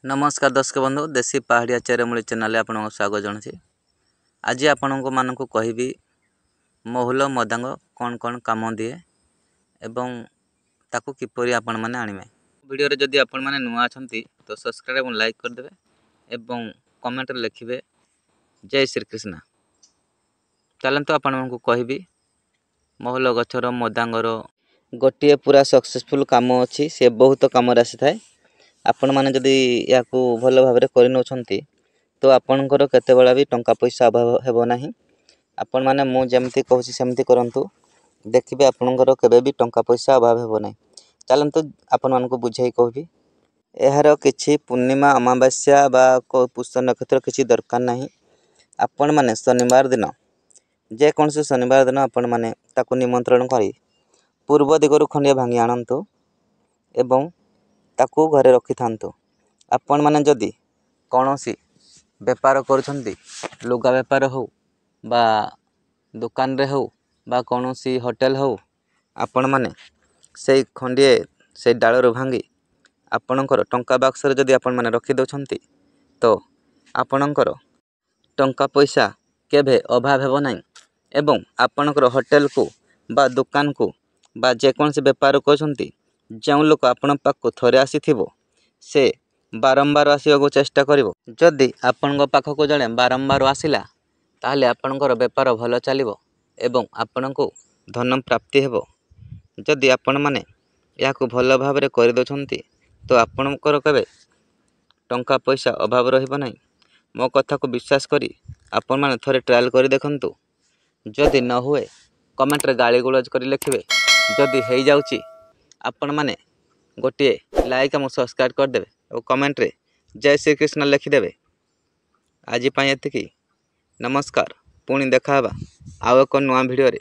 नमस्कार दर्शक बंधु देशी पहाड़िया चेरमूली चैनल आपन स्वागत जनासी। आज आपण मानक कहबी महुल मदांग कौन कौन काम दिए एवं ताकू किपरि आपण माने आनिबे। वीडियो रे जदि आपण माने नुआ अछंती तो सब्सक्राइब और लाइक कर देबे एवं कमेंट रे लिखिबे जय श्री कृष्ण। चलंतु आपण मानक कहबी महुल गछर मदांगर गोटे पूरा सक्सेसफुल काम अछि। से बहुत काम राशि थाए। आपण माने जदि याकू भल भाव कर नौछंती तो आपणकर केते बेला भी टंका पैसा अभाव हेबो नाही। आपण माने मु जेमती कहूची सेमती करंतु देखिबे आपणकर केबे भी टंका पैसा अभाव हेबो नाही। चलंतु आपण मानको बुझाई कहबी एहार किछि पूर्णिमा अमावास्या बा पुष्य नक्षत्र किछि दरकार नाही। आपण माने शनिवार दिन जे कौन से शनिवार दिन आपण माने ताकू निमंत्रण करी पूर्व दिगरु खंडिया भांगी आनंतु एवं ताकू घरे रखि थांतु। आपण माने जदि कौनसी बेपार करुछंती लुगा बेपार हो बा दुकान रे हो बा कौनसी होटल हो आपण माने से खंडिए से डालरू भांगी आपणकर टंका बाक्स रे जदि आपण माने रखि दोछंती तो आपणकर टंका पैसा केभे अभाव हेबो नाही। एवं आपणकर होटल को बा दुकान को बा जे कौन से बेपार करछंती जो लोक आपण पाखु थरे आसीथिबो से बारंबार आसीबाको चेष्टा करिवो। जदि आपणको पाखको जणे बारंबार आसिला ताहले आपणकर बेपार भल चलिवो एवं आपणको धन प्राप्ति हेबो। जदि आपण माने याकू भल भाव रे करि दोछंती तो आपणकर केबे टंका पैसा अभाव रहिबो नाही। मो कथा को विश्वास करी आपण माने थरे ट्रायल करि देखंतु। जदि न हुए कमेंट रे गाली गुलज करि लिखिबे। जदि हेई जाउची आपण माने गोटे लाइक और सब्सक्राइब कर देबे और कमेंट रे जय श्री कृष्ण लिखिदेवे। आज एतिकी नमस्कार। पुणी देखा आउ एक नुआ वीडियो रे।